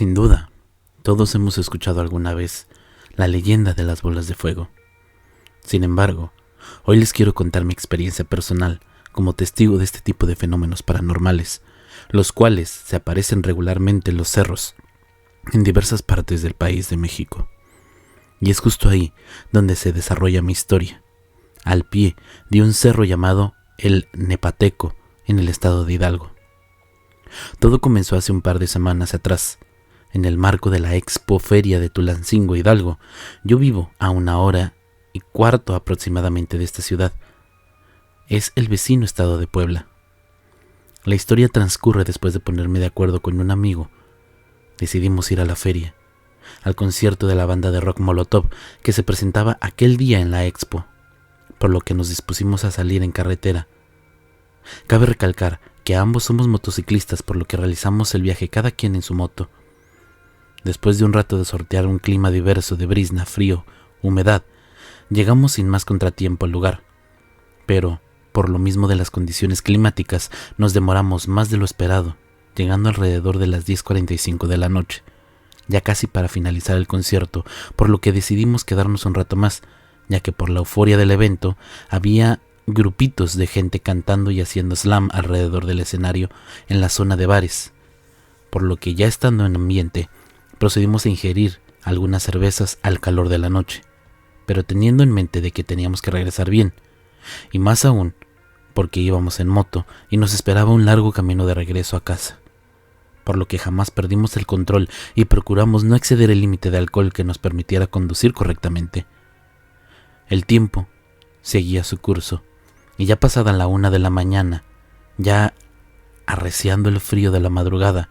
Sin duda, todos hemos escuchado alguna vez la leyenda de las bolas de fuego. Sin embargo, hoy les quiero contar mi experiencia personal como testigo de este tipo de fenómenos paranormales, los cuales se aparecen regularmente en los cerros en diversas partes del país de México. Y es justo ahí donde se desarrolla mi historia, al pie de un cerro llamado el Nepateco, en el estado de Hidalgo. Todo comenzó hace un par de semanas atrás, en el marco de la Expo Feria de Tulancingo, Hidalgo. Yo vivo a 1 hora y cuarto aproximadamente de esta ciudad. Es el vecino estado de Puebla. La historia transcurre después de ponerme de acuerdo con un amigo. Decidimos ir a la feria, al concierto de la banda de rock Molotov que se presentaba aquel día en la Expo, por lo que nos dispusimos a salir en carretera. Cabe recalcar que ambos somos motociclistas, por lo que realizamos el viaje cada quien en su moto. Después de un rato de sortear un clima diverso de brizna, frío, humedad, llegamos sin más contratiempo al lugar. Pero, por lo mismo de las condiciones climáticas, nos demoramos más de lo esperado, llegando alrededor de las 10:45 de la noche, ya casi para finalizar el concierto, por lo que decidimos quedarnos un rato más, ya que por la euforia del evento había grupitos de gente cantando y haciendo slam alrededor del escenario en la zona de bares, por lo que ya estando en ambiente, procedimos a ingerir algunas cervezas al calor de la noche, pero teniendo en mente de que teníamos que regresar bien, y más aún porque íbamos en moto y nos esperaba un largo camino de regreso a casa, por lo que jamás perdimos el control y procuramos no exceder el límite de alcohol que nos permitiera conducir correctamente. El tiempo seguía su curso, y ya pasada la 1 de la mañana, ya arreciando el frío de la madrugada,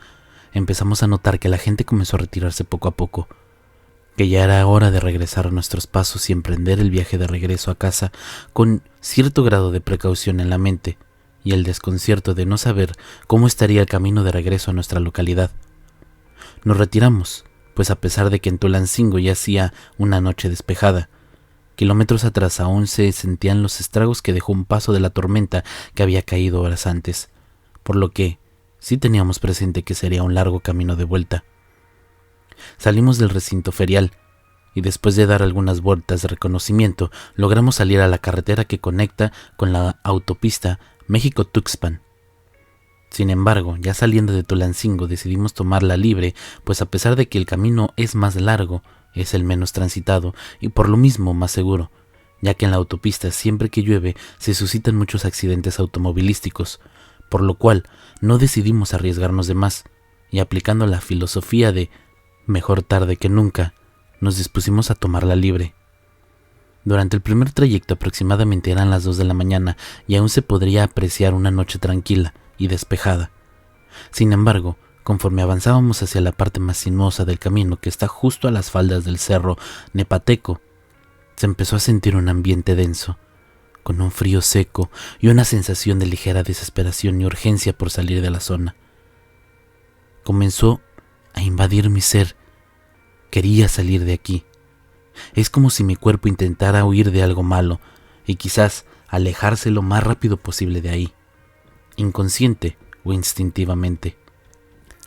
empezamos a notar que la gente comenzó a retirarse poco a poco, que ya era hora de regresar a nuestros pasos y emprender el viaje de regreso a casa con cierto grado de precaución en la mente y el desconcierto de no saber cómo estaría el camino de regreso a nuestra localidad. Nos retiramos, pues a pesar de que en Tulancingo ya hacía una noche despejada, kilómetros atrás aún se sentían los estragos que dejó un paso de la tormenta que había caído horas antes, por lo que sí teníamos presente que sería un largo camino de vuelta. Salimos del recinto ferial y después de dar algunas vueltas de reconocimiento, logramos salir a la carretera que conecta con la autopista México-Tuxpan. Sin embargo, ya saliendo de Tulancingo decidimos tomarla libre, pues a pesar de que el camino es más largo, es el menos transitado y por lo mismo más seguro, ya que en la autopista siempre que llueve se suscitan muchos accidentes automovilísticos, por lo cual no decidimos arriesgarnos de más, y aplicando la filosofía de mejor tarde que nunca, nos dispusimos a tomarla libre. Durante el primer trayecto aproximadamente eran las 2 de la mañana y aún se podría apreciar una noche tranquila y despejada. Sin embargo, conforme avanzábamos hacia la parte más sinuosa del camino que está justo a las faldas del cerro Nepateco, se empezó a sentir un ambiente denso, con un frío seco y una sensación de ligera desesperación y urgencia por salir de la zona. Comenzó a invadir mi ser. Quería salir de aquí. Es como si mi cuerpo intentara huir de algo malo y quizás alejarse lo más rápido posible de ahí, inconsciente o instintivamente.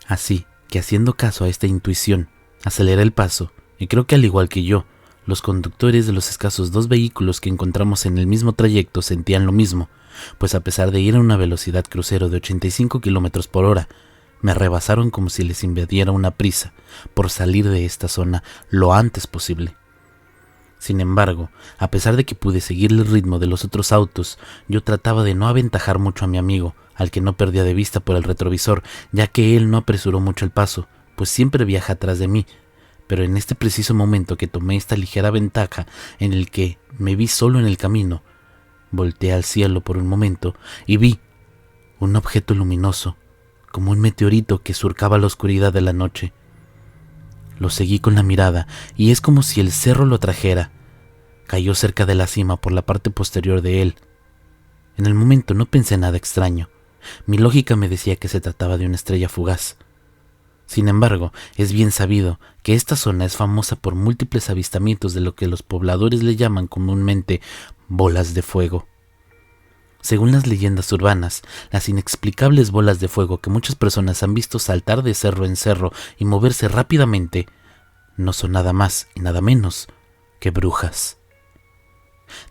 Así que, haciendo caso a esta intuición, aceleré el paso y creo que al igual que yo, los conductores de los escasos 2 vehículos que encontramos en el mismo trayecto sentían lo mismo, pues a pesar de ir a una velocidad crucero de 85 km por hora, me rebasaron como si les invadiera una prisa por salir de esta zona lo antes posible. Sin embargo, a pesar de que pude seguir el ritmo de los otros autos, yo trataba de no aventajar mucho a mi amigo, al que no perdía de vista por el retrovisor, ya que él no apresuró mucho el paso, pues siempre viaja atrás de mí. Pero en este preciso momento que tomé esta ligera ventaja en el que me vi solo en el camino, volteé al cielo por un momento y vi un objeto luminoso, como un meteorito que surcaba la oscuridad de la noche. Lo seguí con la mirada y es como si el cerro lo trajera. Cayó cerca de la cima por la parte posterior de él. En el momento no pensé nada extraño. Mi lógica me decía que se trataba de una estrella fugaz. Sin embargo, es bien sabido que esta zona es famosa por múltiples avistamientos de lo que los pobladores le llaman comúnmente bolas de fuego. Según las leyendas urbanas, las inexplicables bolas de fuego que muchas personas han visto saltar de cerro en cerro y moverse rápidamente no son nada más y nada menos que brujas.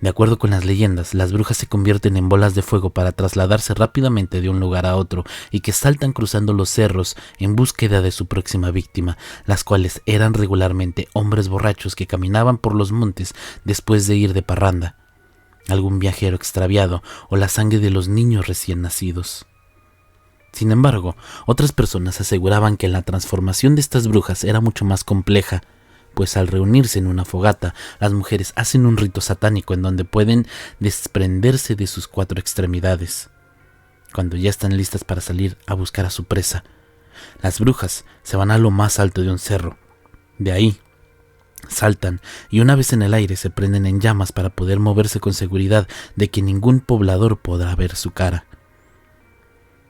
De acuerdo con las leyendas, las brujas se convierten en bolas de fuego para trasladarse rápidamente de un lugar a otro y que saltan cruzando los cerros en búsqueda de su próxima víctima, las cuales eran regularmente hombres borrachos que caminaban por los montes después de ir de parranda, algún viajero extraviado o la sangre de los niños recién nacidos. Sin embargo, otras personas aseguraban que la transformación de estas brujas era mucho más compleja, pues al reunirse en una fogata, las mujeres hacen un rito satánico en donde pueden desprenderse de sus 4 extremidades. Cuando ya están listas para salir a buscar a su presa, las brujas se van a lo más alto de un cerro. De ahí, saltan y una vez en el aire se prenden en llamas para poder moverse con seguridad de que ningún poblador podrá ver su cara.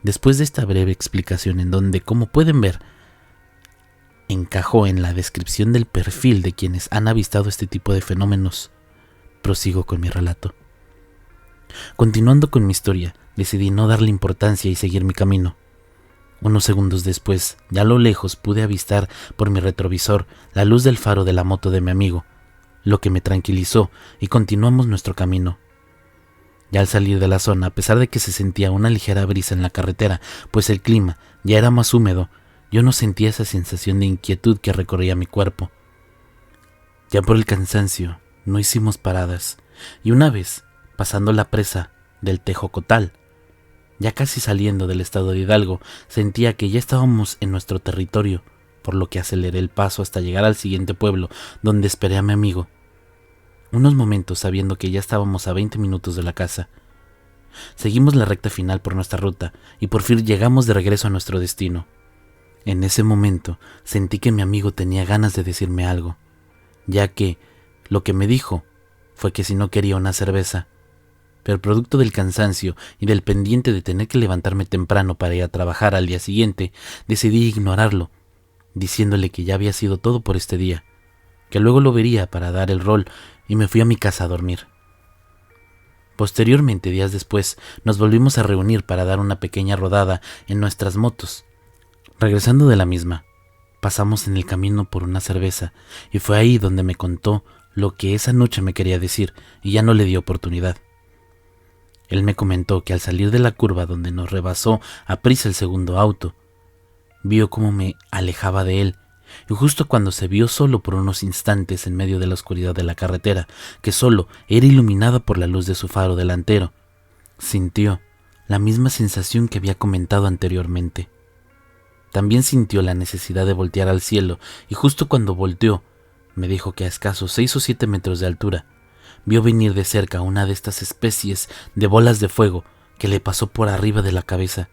Después de esta breve explicación en donde, como pueden ver, encajó en la descripción del perfil de quienes han avistado este tipo de fenómenos, prosigo con mi relato. Continuando con mi historia, decidí no darle importancia y seguir mi camino. Unos segundos después, ya a lo lejos pude avistar por mi retrovisor la luz del faro de la moto de mi amigo, lo que me tranquilizó y continuamos nuestro camino. Ya al salir de la zona, a pesar de que se sentía una ligera brisa en la carretera, pues el clima ya era más húmedo, yo no sentía esa sensación de inquietud que recorría mi cuerpo. Ya por el cansancio, no hicimos paradas, y una vez, pasando la presa del Tejocotal, ya casi saliendo del estado de Hidalgo, sentía que ya estábamos en nuestro territorio, por lo que aceleré el paso hasta llegar al siguiente pueblo, donde esperé a mi amigo. Unos momentos sabiendo que ya estábamos a 20 minutos de la casa. Seguimos la recta final por nuestra ruta, y por fin llegamos de regreso a nuestro destino. En ese momento sentí que mi amigo tenía ganas de decirme algo, ya que lo que me dijo fue que si no quería una cerveza, pero producto del cansancio y del pendiente de tener que levantarme temprano para ir a trabajar al día siguiente, decidí ignorarlo, diciéndole que ya había sido todo por este día, que luego lo vería para dar el rol y me fui a mi casa a dormir. Posteriormente, días después, nos volvimos a reunir para dar una pequeña rodada en nuestras motos. Regresando de la misma, pasamos en el camino por una cerveza y fue ahí donde me contó lo que esa noche me quería decir y ya no le di oportunidad. Él me comentó que al salir de la curva donde nos rebasó a prisa el segundo auto, vio cómo me alejaba de él y justo cuando se vio solo por unos instantes en medio de la oscuridad de la carretera, que solo era iluminada por la luz de su faro delantero, sintió la misma sensación que había comentado anteriormente. También sintió la necesidad de voltear al cielo y justo cuando volteó, me dijo que a escasos 6 o 7 metros de altura, vio venir de cerca una de estas especies de bolas de fuego que le pasó por arriba de la cabeza,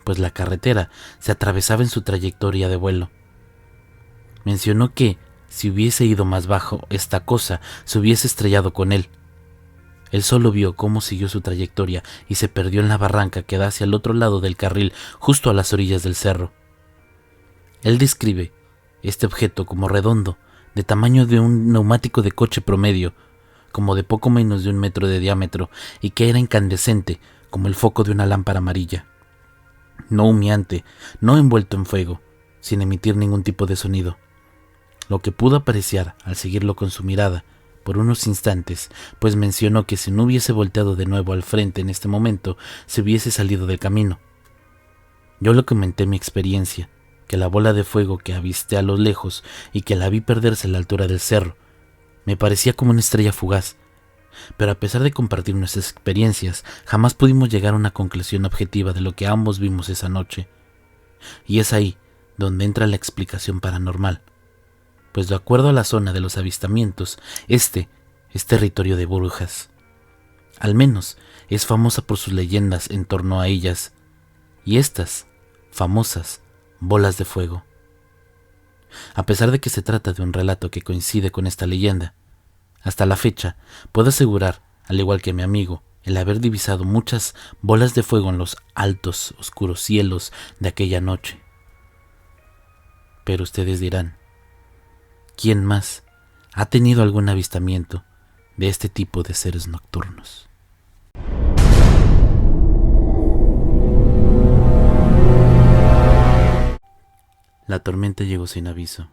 pues la carretera se atravesaba en su trayectoria de vuelo. Mencionó que, si hubiese ido más bajo, esta cosa se hubiese estrellado con él. Él solo vio cómo siguió su trayectoria y se perdió en la barranca que da hacia el otro lado del carril, justo a las orillas del cerro. Él describe este objeto como redondo, de tamaño de un neumático de coche promedio, como de poco menos de 1 metro de diámetro, y que era incandescente, como el foco de una lámpara amarilla. No humeante, no envuelto en fuego, sin emitir ningún tipo de sonido. Lo que pudo apreciar al seguirlo con su mirada por unos instantes, pues mencionó que si no hubiese volteado de nuevo al frente en este momento, se hubiese salido del camino. Yo le comenté mi experiencia, que la bola de fuego que avisté a lo lejos y que la vi perderse a la altura del cerro, me parecía como una estrella fugaz, pero a pesar de compartir nuestras experiencias, jamás pudimos llegar a una conclusión objetiva de lo que ambos vimos esa noche. Y es ahí donde entra la explicación paranormal, pues de acuerdo a la zona de los avistamientos, este es territorio de brujas. Al menos es famosa por sus leyendas en torno a ellas, y estas famosas bolas de fuego. A pesar de que se trata de un relato que coincide con esta leyenda, hasta la fecha puedo asegurar, al igual que mi amigo, el haber divisado muchas bolas de fuego en los altos, oscuros cielos de aquella noche. Pero ustedes dirán, ¿quién más ha tenido algún avistamiento de este tipo de seres nocturnos? La tormenta llegó sin aviso.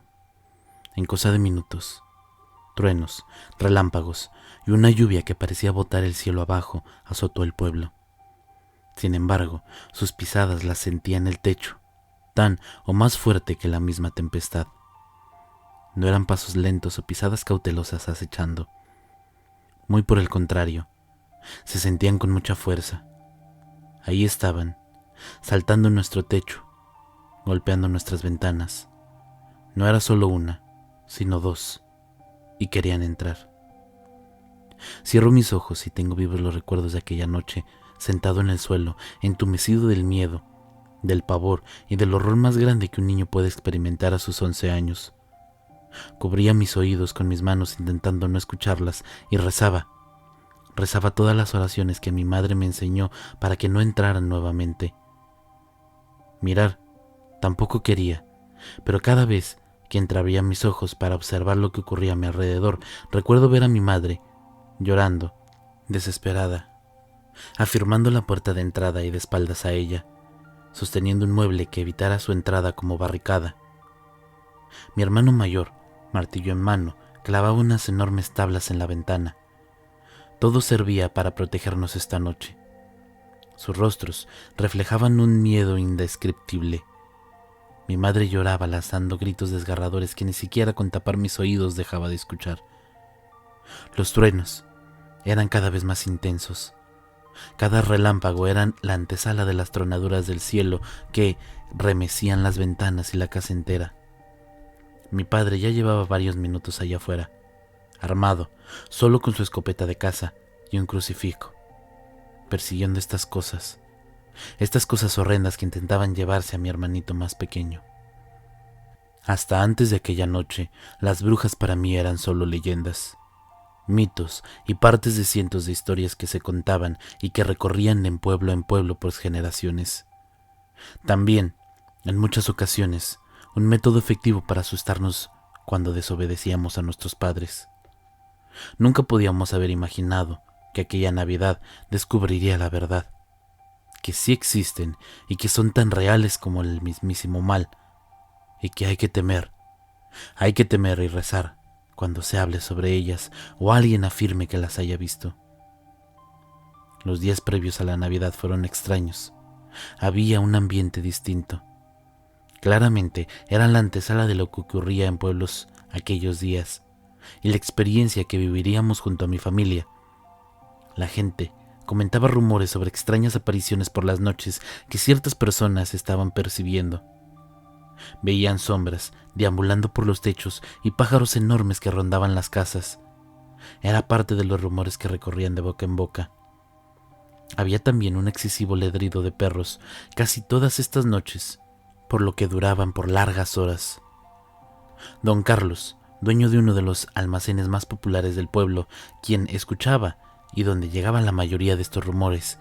En cosa de minutos, truenos, relámpagos y una lluvia que parecía botar el cielo abajo azotó el pueblo. Sin embargo, sus pisadas las sentía en el techo, tan o más fuerte que la misma tempestad. No eran pasos lentos o pisadas cautelosas acechando. Muy por el contrario, se sentían con mucha fuerza. Ahí estaban, saltando en nuestro techo, golpeando nuestras ventanas. No era solo una, sino dos, y querían entrar. Cierro mis ojos y tengo vivos los recuerdos de aquella noche, sentado en el suelo, entumecido del miedo, del pavor y del horror más grande que un niño puede experimentar a sus 11 años. Cubría mis oídos con mis manos intentando no escucharlas y rezaba todas las oraciones que mi madre me enseñó para que no entraran nuevamente. Mirar tampoco quería, pero cada vez que entreabría mis ojos para observar lo que ocurría a mi alrededor, recuerdo ver a mi madre llorando, desesperada, afirmando la puerta de entrada y de espaldas a ella, sosteniendo un mueble que evitara su entrada como barricada. Mi hermano mayor, martillo en mano, clavaba unas enormes tablas en la ventana. Todo servía para protegernos esta noche. Sus rostros reflejaban un miedo indescriptible. Mi madre lloraba lanzando gritos desgarradores que ni siquiera con tapar mis oídos dejaba de escuchar. Los truenos eran cada vez más intensos. Cada relámpago era la antesala de las tronaduras del cielo que remecían las ventanas y la casa entera. Mi padre ya llevaba varios minutos allá afuera, armado, solo con su escopeta de caza y un crucifijo, persiguiendo estas cosas horrendas que intentaban llevarse a mi hermanito más pequeño. Hasta antes de aquella noche, las brujas para mí eran solo leyendas, mitos y partes de cientos de historias que se contaban y que recorrían en pueblo por generaciones. También, en muchas ocasiones, un método efectivo para asustarnos cuando desobedecíamos a nuestros padres. Nunca podíamos haber imaginado que aquella Navidad descubriría la verdad, que sí existen y que son tan reales como el mismísimo mal, y que hay que temer y rezar cuando se hable sobre ellas o alguien afirme que las haya visto. Los días previos a la Navidad fueron extraños. Había un ambiente distinto. Claramente era la antesala de lo que ocurría en pueblos aquellos días y la experiencia que viviríamos junto a mi familia. La gente comentaba rumores sobre extrañas apariciones por las noches que ciertas personas estaban percibiendo. Veían sombras deambulando por los techos y pájaros enormes que rondaban las casas. Era parte de los rumores que recorrían de boca en boca. Había también un excesivo ladrido de perros casi todas estas noches, por lo que duraban por largas horas. Don Carlos, dueño de uno de los almacenes más populares del pueblo, quien escuchaba y donde llegaban la mayoría de estos rumores,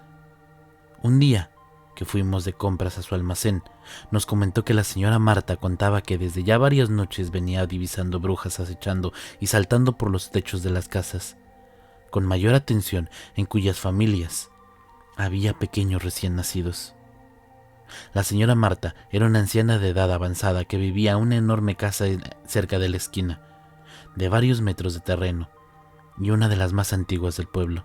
un día que fuimos de compras a su almacén, nos comentó que la señora Marta contaba que desde ya varias noches venía divisando brujas acechando y saltando por los techos de las casas, con mayor atención en cuyas familias había pequeños recién nacidos. La señora Marta era una anciana de edad avanzada que vivía en una enorme casa cerca de la esquina, de varios metros de terreno, y una de las más antiguas del pueblo.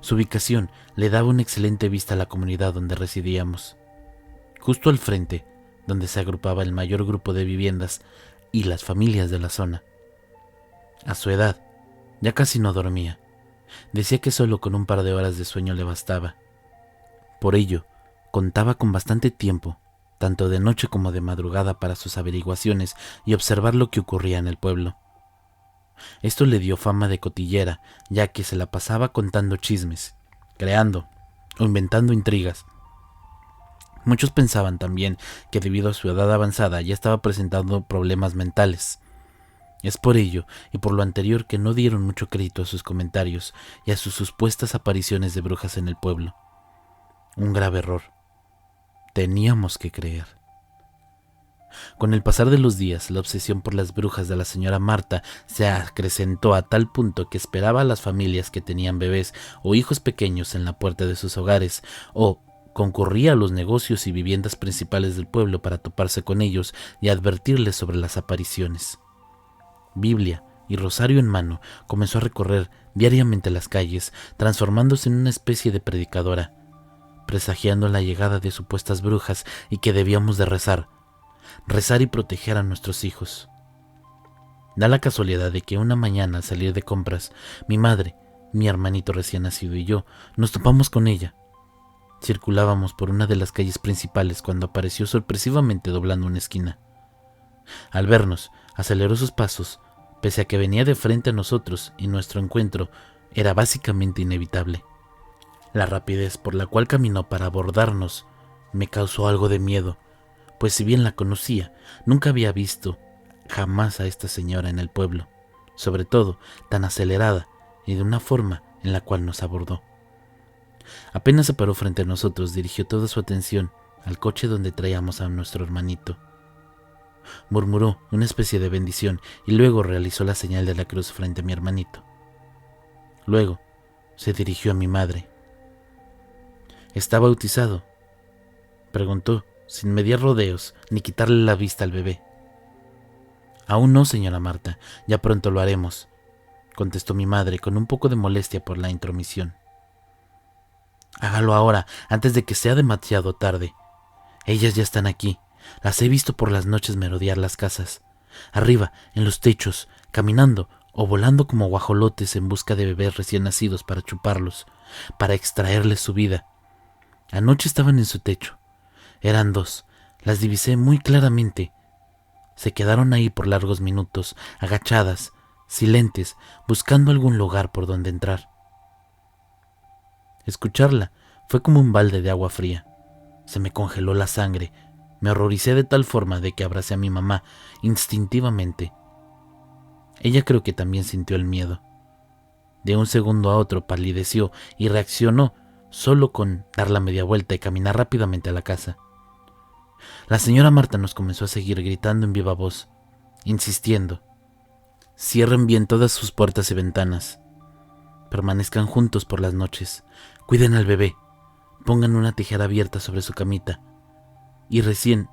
Su ubicación le daba una excelente vista a la comunidad donde residíamos. Justo al frente, donde se agrupaba el mayor grupo de viviendas y las familias de la zona. A su edad, ya casi no dormía. Decía que solo con un par de horas de sueño le bastaba. Por ello, contaba con bastante tiempo, tanto de noche como de madrugada, para sus averiguaciones y observar lo que ocurría en el pueblo. Esto le dio fama de cotillera, ya que se la pasaba contando chismes, creando o inventando intrigas. Muchos pensaban también que debido a su edad avanzada ya estaba presentando problemas mentales. Es por ello y por lo anterior que no dieron mucho crédito a sus comentarios y a sus supuestas apariciones de brujas en el pueblo. Un grave error. Teníamos que creer. Con el pasar de los días, la obsesión por las brujas de la señora Marta se acrecentó a tal punto que esperaba a las familias que tenían bebés o hijos pequeños en la puerta de sus hogares, o, concurría a los negocios y viviendas principales del pueblo para toparse con ellos y advertirles sobre las apariciones. Biblia y rosario en mano, comenzó a recorrer diariamente las calles, transformándose en una especie de predicadora, presagiando la llegada de supuestas brujas y que debíamos de rezar y proteger a nuestros hijos. Da la casualidad de que una mañana al salir de compras, mi madre, mi hermanito recién nacido y yo nos topamos con ella. Circulábamos por una de las calles principales cuando apareció sorpresivamente doblando una esquina. Al vernos, aceleró sus pasos, pese a que venía de frente a nosotros y nuestro encuentro era básicamente inevitable. La rapidez por la cual caminó para abordarnos me causó algo de miedo, pues si bien la conocía, nunca había visto jamás a esta señora en el pueblo, sobre todo tan acelerada y de una forma en la cual nos abordó. Apenas se paró frente a nosotros, dirigió toda su atención al coche donde traíamos a nuestro hermanito. Murmuró una especie de bendición y luego realizó la señal de la cruz frente a mi hermanito. Luego se dirigió a mi madre. ¿Está bautizado?, preguntó, sin mediar rodeos ni quitarle la vista al bebé. Aún no, señora Marta, ya pronto lo haremos, contestó mi madre con un poco de molestia por la intromisión. Hágalo ahora, antes de que sea demasiado tarde. Ellas ya están aquí. Las he visto por las noches merodear las casas, arriba, en los techos, caminando o volando como guajolotes en busca de bebés recién nacidos para chuparlos, para extraerles su vida. Anoche estaban en su techo. Eran dos. Las divisé muy claramente. Se quedaron ahí por largos minutos, agachadas, silentes, buscando algún lugar por donde entrar. Escucharla fue como un balde de agua fría. Se me congeló la sangre. Me horroricé de tal forma de que abracé a mi mamá instintivamente. Ella creo que también sintió el miedo. De un segundo a otro palideció y reaccionó solo con dar la media vuelta y caminar rápidamente a la casa. La señora Marta nos comenzó a seguir gritando en viva voz, insistiendo. Cierren bien todas sus puertas y ventanas. Permanezcan juntos por las noches. Cuiden al bebé. Pongan una tijera abierta sobre su camita. Y recién...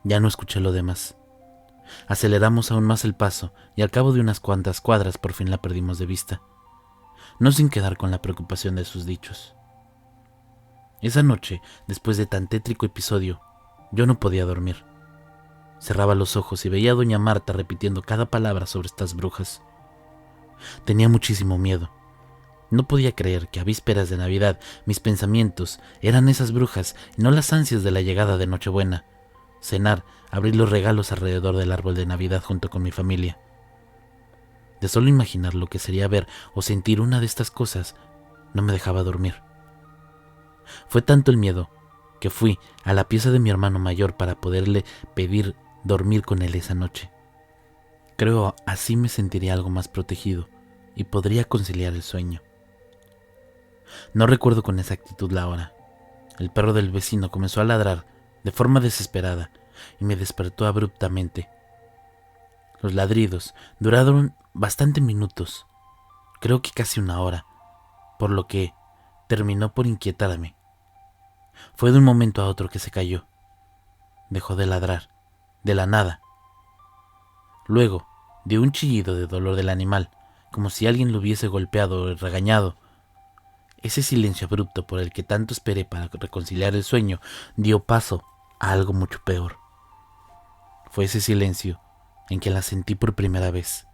Ya no escuché lo demás. Aceleramos aún más el paso y al cabo de unas cuantas cuadras por fin la perdimos de vista, no sin quedar con la preocupación de sus dichos. Esa noche, después de tan tétrico episodio, yo no podía dormir. Cerraba los ojos y veía a doña Marta repitiendo cada palabra sobre estas brujas. Tenía muchísimo miedo. No podía creer que a vísperas de Navidad mis pensamientos eran esas brujas y no las ansias de la llegada de Nochebuena, cenar, abrir los regalos alrededor del árbol de Navidad junto con mi familia. De solo imaginar lo que sería ver o sentir una de estas cosas, no me dejaba dormir. Fue tanto el miedo que fui a la pieza de mi hermano mayor para poderle pedir dormir con él esa noche. Creo así me sentiría algo más protegido y podría conciliar el sueño. No recuerdo con exactitud la hora. El perro del vecino comenzó a ladrar de forma desesperada y me despertó abruptamente. Los ladridos duraron bastantes minutos, creo que casi una hora, por lo que terminó por inquietarme. Fue de un momento a otro que se calló. Dejó de ladrar, de la nada. Luego, de un chillido de dolor del animal, como si alguien lo hubiese golpeado o regañado. Ese silencio abrupto por el que tanto esperé para reconciliar el sueño dio paso a algo mucho peor. Fue ese silencio en que las sentí por primera vez.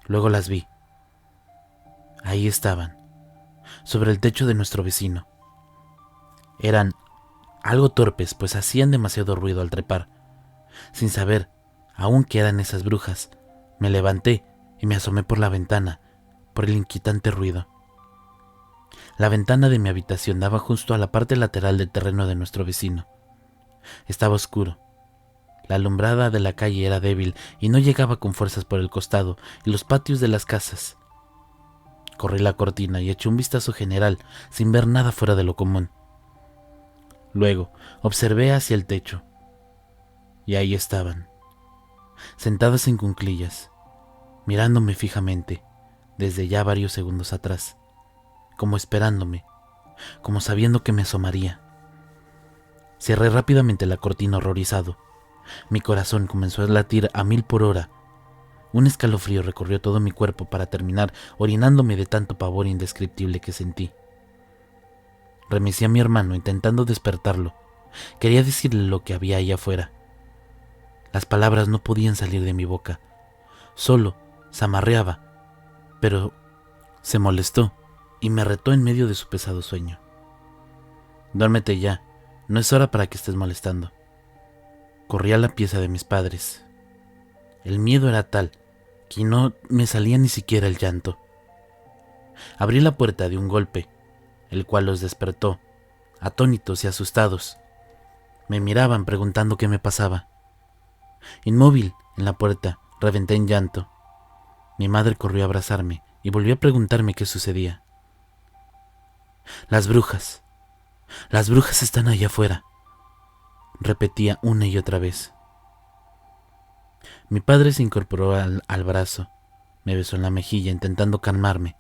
Luego las vi. Ahí estaban, sobre el techo de nuestro vecino. Eran algo torpes, pues hacían demasiado ruido al trepar. Sin saber aún que eran esas brujas, me levanté y me asomé por la ventana, por el inquietante ruido. La ventana de mi habitación daba justo a la parte lateral del terreno de nuestro vecino. Estaba oscuro. La alumbrada de la calle era débil y no llegaba con fuerzas por el costado y los patios de las casas. Corrí la cortina y eché un vistazo general, sin ver nada fuera de lo común. Luego observé hacia el techo. Y ahí estaban, sentadas en cuclillas, mirándome fijamente, desde ya varios segundos atrás, como esperándome como sabiendo que me asomaría. Cerré rápidamente la cortina horrorizado. Mi corazón comenzó a latir a 1000 por hora. Un escalofrío recorrió todo mi cuerpo para terminar orinándome de tanto pavor indescriptible que sentí. Remecí a mi hermano intentando despertarlo. Quería decirle lo que había allá afuera. Las palabras no podían salir de mi boca. Solo zamarreaba, pero se molestó y me retó en medio de su pesado sueño. «Duérmete ya, no es hora para que estés molestando». Corrí a la pieza de mis padres. El miedo era tal que no me salía ni siquiera el llanto. Abrí la puerta de un golpe, el cual los despertó, atónitos y asustados. Me miraban preguntando qué me pasaba. Inmóvil en la puerta, reventé en llanto. Mi madre corrió a abrazarme y volvió a preguntarme qué sucedía. Las brujas están allá afuera», repetía una y otra vez. Mi padre se incorporó al brazo, me besó en la mejilla intentando calmarme.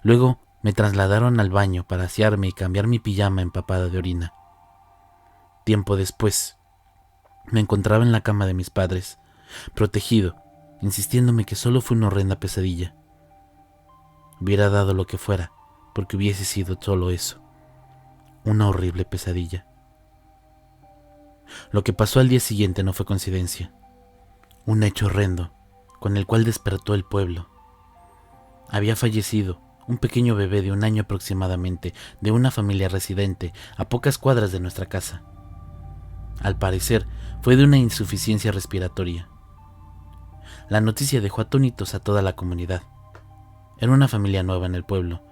Luego me trasladaron al baño para asearme y cambiar mi pijama empapada de orina. Tiempo después, me encontraba en la cama de mis padres, protegido, insistiéndome que solo fue una horrenda pesadilla. Hubiera dado lo que fuera, porque hubiese sido solo eso, una horrible pesadilla. Lo que pasó al día siguiente no fue coincidencia. Un hecho horrendo, con el cual despertó el pueblo. Había fallecido un pequeño bebé de 1 año aproximadamente, de una familia residente a pocas cuadras de nuestra casa. Al parecer, fue de una insuficiencia respiratoria. La noticia dejó atónitos a toda la comunidad. Era una familia nueva en el pueblo.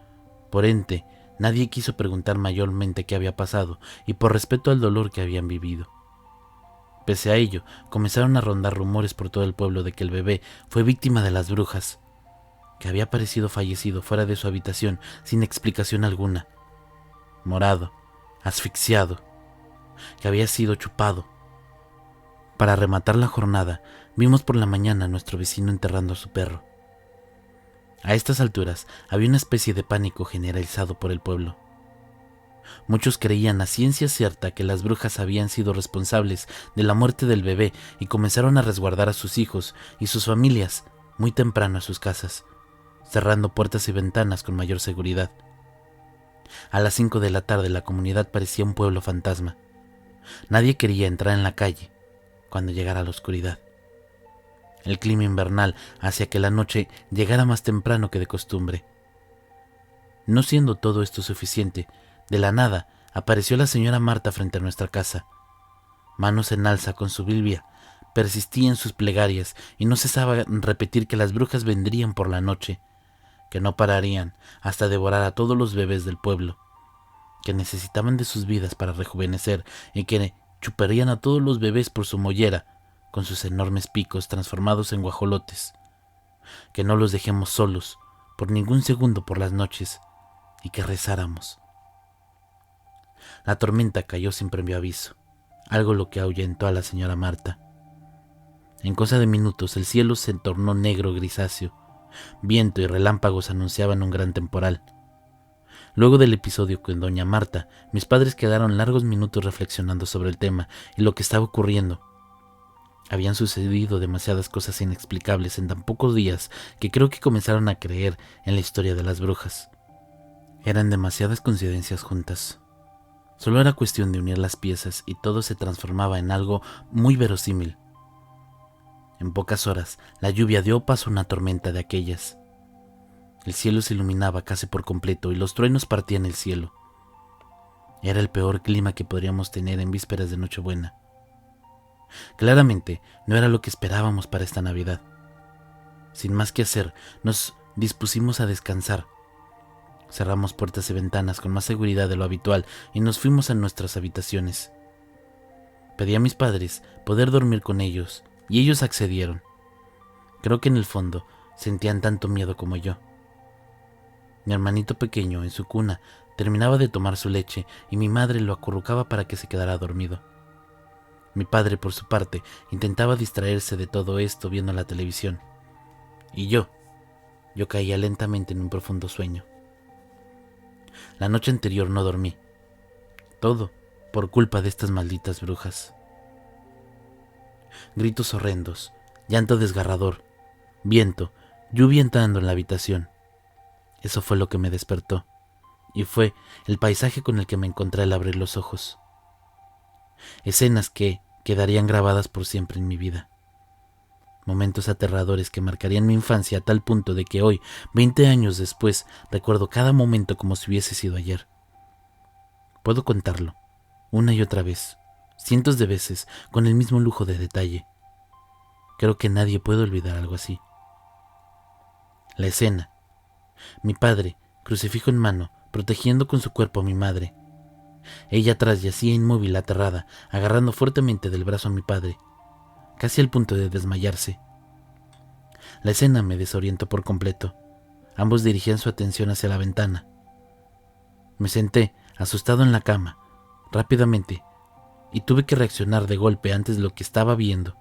Por ende, nadie quiso preguntar mayormente qué había pasado y por respeto al dolor que habían vivido. Pese a ello, comenzaron a rondar rumores por todo el pueblo de que el bebé fue víctima de las brujas, que había aparecido fallecido fuera de su habitación sin explicación alguna, morado, asfixiado, que había sido chupado. Para rematar la jornada, vimos por la mañana a nuestro vecino enterrando a su perro. A estas alturas había una especie de pánico generalizado por el pueblo. Muchos creían a ciencia cierta que las brujas habían sido responsables de la muerte del bebé y comenzaron a resguardar a sus hijos y sus familias muy temprano a sus casas, cerrando puertas y ventanas con mayor seguridad. A las 5 de la tarde la comunidad parecía un pueblo fantasma. Nadie quería entrar en la calle cuando llegara la oscuridad. El clima invernal hacía que la noche llegara más temprano que de costumbre. No siendo todo esto suficiente, de la nada apareció la señora Marta frente a nuestra casa. Manos en alza con su Biblia, persistía en sus plegarias y no cesaba en repetir que las brujas vendrían por la noche, que no pararían hasta devorar a todos los bebés del pueblo, que necesitaban de sus vidas para rejuvenecer y que chuparían a todos los bebés por su mollera con sus enormes picos transformados en guajolotes, que no los dejemos solos por ningún segundo por las noches y que rezáramos. La tormenta cayó sin previo aviso, algo lo que ahuyentó a la señora Marta. En cosa de minutos el cielo se tornó negro grisáceo, viento y relámpagos anunciaban un gran temporal. Luego del episodio con doña Marta, mis padres quedaron largos minutos reflexionando sobre el tema y lo que estaba ocurriendo. Habían sucedido demasiadas cosas inexplicables en tan pocos días que creo que comenzaron a creer en la historia de las brujas. Eran demasiadas coincidencias juntas. Solo era cuestión de unir las piezas y todo se transformaba en algo muy verosímil. En pocas horas, la lluvia dio paso a una tormenta de aquellas. El cielo se iluminaba casi por completo y los truenos partían el cielo. Era el peor clima que podríamos tener en vísperas de Nochebuena. Claramente, no era lo que esperábamos para esta Navidad. Sin más que hacer, nos dispusimos a descansar. Cerramos puertas y ventanas con más seguridad de lo habitual y nos fuimos a nuestras habitaciones. Pedí a mis padres poder dormir con ellos y ellos accedieron. Creo que en el fondo sentían tanto miedo como yo. Mi hermanito pequeño, en su cuna, terminaba de tomar su leche y mi madre lo acurrucaba para que se quedara dormido. Mi padre, por su parte, intentaba distraerse de todo esto viendo la televisión. Y yo caía lentamente en un profundo sueño. La noche anterior no dormí. Todo por culpa de estas malditas brujas. Gritos horrendos, llanto desgarrador, viento, lluvia entrando en la habitación. Eso fue lo que me despertó, y fue el paisaje con el que me encontré al abrir los ojos. Escenas que quedarían grabadas por siempre en mi vida. Momentos aterradores que marcarían mi infancia a tal punto de que hoy, 20 años después, recuerdo cada momento como si hubiese sido ayer. Puedo contarlo, una y otra vez, cientos de veces, con el mismo lujo de detalle. Creo que nadie puede olvidar algo así. La escena. Mi padre, crucifijo en mano, protegiendo con su cuerpo a mi madre. Ella atrás yacía inmóvil, aterrada, agarrando fuertemente del brazo a mi padre, casi al punto de desmayarse. La escena me desorientó por completo. Ambos dirigían su atención hacia la ventana. Me senté, asustado en la cama, rápidamente, y tuve que reaccionar de golpe antes de lo que estaba viendo.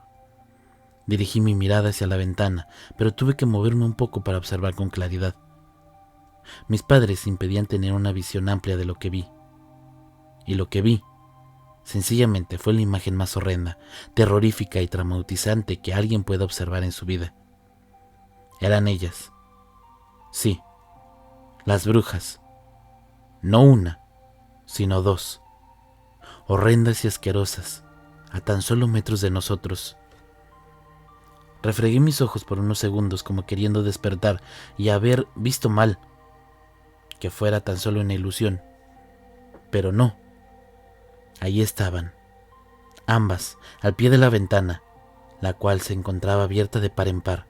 Dirigí mi mirada hacia la ventana, pero tuve que moverme un poco para observar con claridad. Mis padres impedían tener una visión amplia de lo que vi. Y lo que vi, sencillamente, fue la imagen más horrenda, terrorífica y traumatizante que alguien pueda observar en su vida. Eran ellas. Sí, las brujas. No una, sino dos. Horrendas y asquerosas, a tan solo metros de nosotros. Refregué mis ojos por unos segundos como queriendo despertar y haber visto mal, que fuera tan solo una ilusión. Pero no. Ahí estaban, ambas, al pie de la ventana, la cual se encontraba abierta de par en par.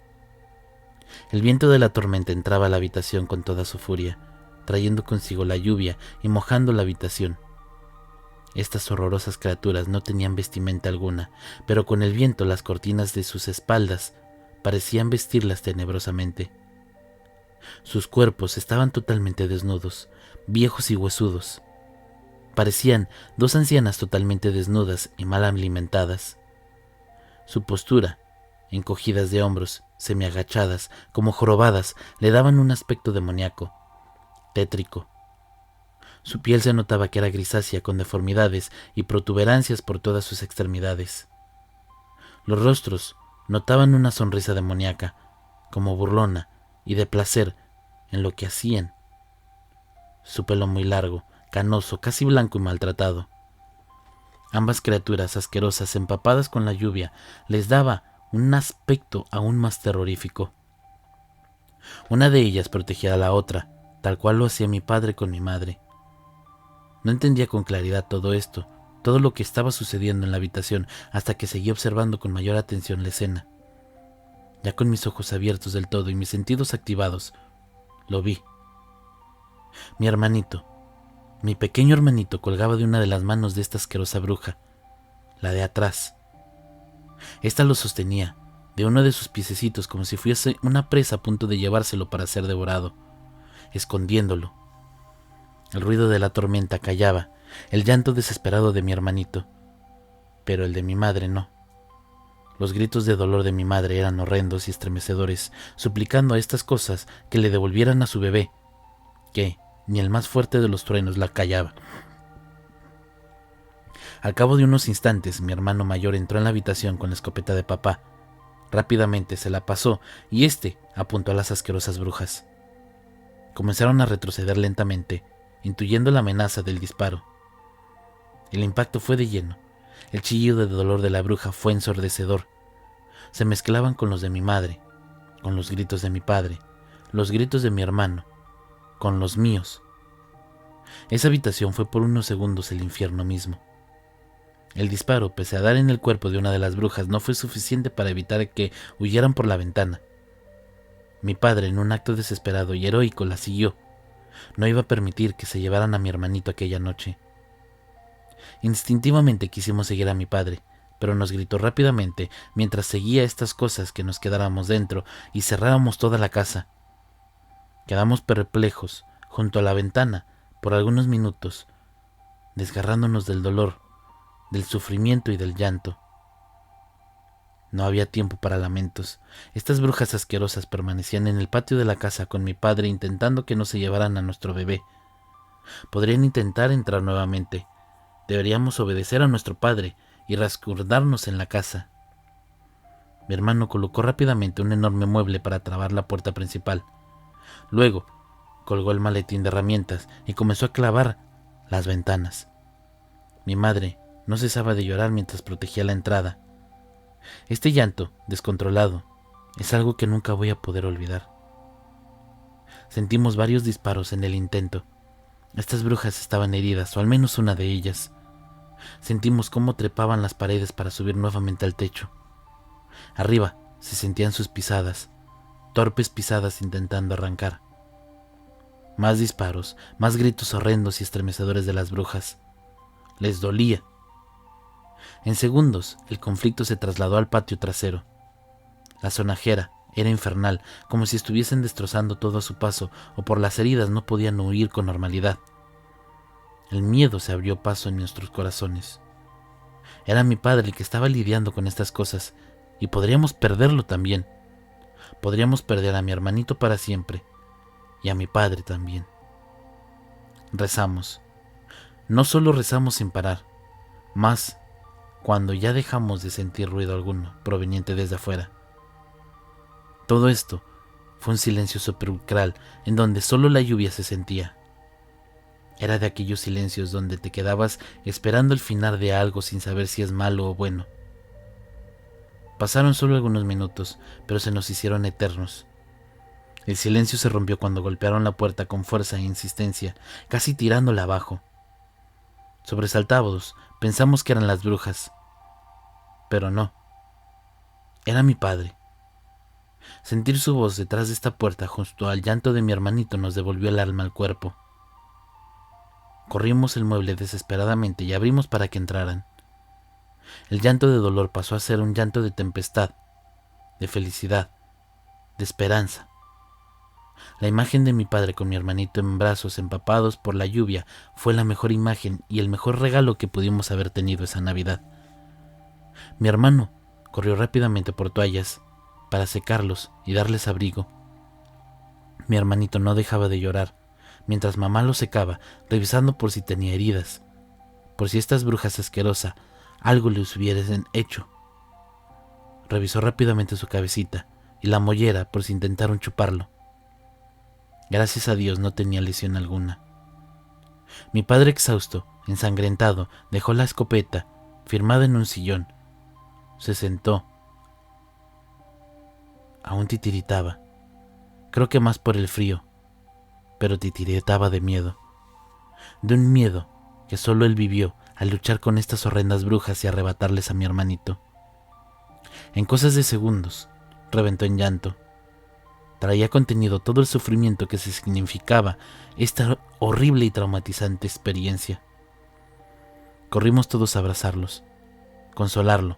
El viento de la tormenta entraba a la habitación con toda su furia, trayendo consigo la lluvia y mojando la habitación. Estas horrorosas criaturas no tenían vestimenta alguna, pero con el viento las cortinas de sus espaldas parecían vestirlas tenebrosamente. Sus cuerpos estaban totalmente desnudos, viejos y huesudos. Parecían dos ancianas totalmente desnudas y mal alimentadas. Su postura, encogidas de hombros, semiagachadas, como jorobadas, le daban un aspecto demoníaco, tétrico. Su piel se notaba que era grisácea con deformidades y protuberancias por todas sus extremidades. Los rostros notaban una sonrisa demoníaca, como burlona y de placer en lo que hacían. Su pelo muy largo, canoso, casi blanco y maltratado. Ambas criaturas asquerosas, empapadas con la lluvia, les daba un aspecto aún más terrorífico. Una de ellas protegía a la otra, tal cual lo hacía mi padre con mi madre. No entendía con claridad todo esto, todo lo que estaba sucediendo en la habitación, hasta que seguí observando con mayor atención la escena. Ya con mis ojos abiertos del todo y mis sentidos activados, lo vi. Mi hermanito, mi pequeño hermanito, colgaba de una de las manos de esta asquerosa bruja, la de atrás. Esta lo sostenía de uno de sus piececitos como si fuese una presa a punto de llevárselo para ser devorado, escondiéndolo. El ruido de la tormenta callaba, el llanto desesperado de mi hermanito, pero el de mi madre no. Los gritos de dolor de mi madre eran horrendos y estremecedores, suplicando a estas cosas que le devolvieran a su bebé, que ni el más fuerte de los truenos la callaba. Al cabo de unos instantes, mi hermano mayor entró en la habitación con la escopeta de papá. Rápidamente se la pasó y éste apuntó a las asquerosas brujas. Comenzaron a retroceder lentamente, intuyendo la amenaza del disparo. El impacto fue de lleno. El chillido de dolor de la bruja fue ensordecedor. Se mezclaban con los de mi madre, con los gritos de mi padre, los gritos de mi hermano, con los míos. Esa habitación fue por unos segundos el infierno mismo. El disparo, pese a dar en el cuerpo de una de las brujas, no fue suficiente para evitar que huyeran por la ventana. Mi padre, en un acto desesperado y heroico, la siguió. No iba a permitir que se llevaran a mi hermanito aquella noche. Instintivamente quisimos seguir a mi padre, pero nos gritó rápidamente mientras seguía estas cosas que nos quedáramos dentro y cerráramos toda la casa. Quedamos perplejos junto a la ventana por algunos minutos, desgarrándonos del dolor, del sufrimiento y del llanto. No había tiempo para lamentos. Estas brujas asquerosas permanecían en el patio de la casa con mi padre intentando que no se llevaran a nuestro bebé. Podrían intentar entrar nuevamente. Deberíamos obedecer a nuestro padre y resguardarnos en la casa. Mi hermano colocó rápidamente un enorme mueble para trabar la puerta principal. Luego, colgó el maletín de herramientas y comenzó a clavar las ventanas. Mi madre no cesaba de llorar mientras protegía la entrada. Este llanto, descontrolado, es algo que nunca voy a poder olvidar. Sentimos varios disparos en el intento. Estas brujas estaban heridas, o al menos una de ellas. Sentimos cómo trepaban las paredes para subir nuevamente al techo. Arriba se sentían sus pisadas, torpes pisadas intentando arrancar. Más disparos, más gritos horrendos y estremecedores de las brujas. Les dolía. En segundos, el conflicto se trasladó al patio trasero. La sonajera era infernal, como si estuviesen destrozando todo a su paso, o por las heridas no podían huir con normalidad. El miedo se abrió paso en nuestros corazones. Era mi padre el que estaba lidiando con estas cosas, y podríamos perderlo también. Podríamos perder a mi hermanito para siempre, y a mi padre también. Rezamos. No solo rezamos sin parar, más cuando ya dejamos de sentir ruido alguno proveniente desde afuera. Todo esto fue un silencio sepulcral en donde solo la lluvia se sentía. Era de aquellos silencios donde te quedabas esperando el final de algo sin saber si es malo o bueno. Pasaron solo algunos minutos, pero se nos hicieron eternos. El silencio se rompió cuando golpearon la puerta con fuerza e insistencia, casi tirándola abajo. Sobresaltados, pensamos que eran las brujas, pero no. Era mi padre. Sentir su voz detrás de esta puerta junto al llanto de mi hermanito nos devolvió el alma al cuerpo. Corrimos el mueble desesperadamente y abrimos para que entraran. El llanto de dolor pasó a ser un llanto de tempestad, de felicidad, de esperanza. La imagen de mi padre con mi hermanito en brazos empapados por la lluvia fue la mejor imagen y el mejor regalo que pudimos haber tenido esa Navidad. Mi hermano corrió rápidamente por toallas para secarlos y darles abrigo. Mi hermanito no dejaba de llorar, mientras mamá lo secaba, revisando por si tenía heridas, por si estas brujas asquerosas algo les hubiesen hecho. Revisó rápidamente su cabecita y la mollera por si intentaron chuparlo. Gracias a Dios no tenía lesión alguna. Mi padre, exhausto, ensangrentado, dejó la escopeta, firmada en un sillón. Se sentó. Aún titiritaba. Creo que más por el frío, pero titiritaba de miedo. De un miedo que solo él vivió al luchar con estas horrendas brujas y arrebatarles a mi hermanito. En cosas de segundos, reventó en llanto. Traía contenido todo el sufrimiento que significaba esta horrible y traumatizante experiencia. Corrimos todos a abrazarlos, consolarlo,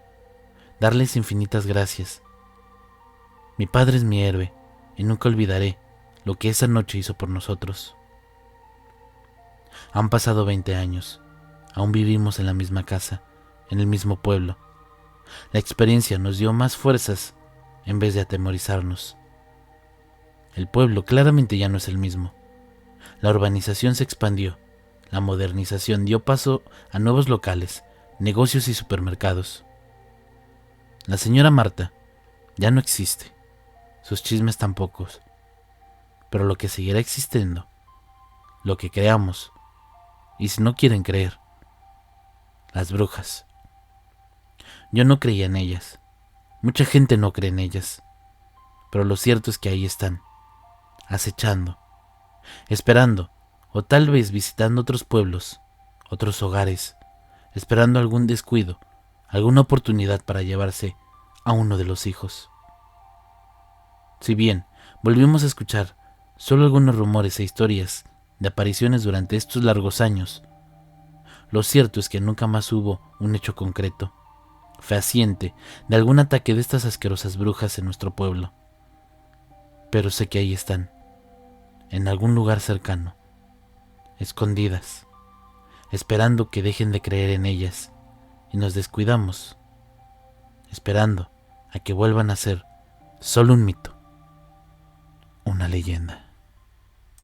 darles infinitas gracias. Mi padre es mi héroe y nunca olvidaré lo que esa noche hizo por nosotros. Han pasado 20 años, aún vivimos en la misma casa, en el mismo pueblo. La experiencia nos dio más fuerzas en vez de atemorizarnos. El pueblo claramente ya no es el mismo. La urbanización se expandió, la modernización dio paso a nuevos locales, negocios y supermercados. La señora Marta ya no existe, sus chismes tampoco, pero lo que seguirá existiendo, lo que creamos, y si no quieren creer, las brujas. Yo no creía en ellas, mucha gente no cree en ellas, pero lo cierto es que ahí están, acechando, esperando, o tal vez visitando otros pueblos, otros hogares, esperando algún descuido, alguna oportunidad para llevarse a uno de los hijos. Si bien volvimos a escuchar solo algunos rumores e historias de apariciones durante estos largos años, lo cierto es que nunca más hubo un hecho concreto, fehaciente, de algún ataque de estas asquerosas brujas en nuestro pueblo. Pero sé que ahí están, en algún lugar cercano, escondidas, esperando que dejen de creer en ellas, y nos descuidamos, esperando a que vuelvan a ser solo un mito, una leyenda.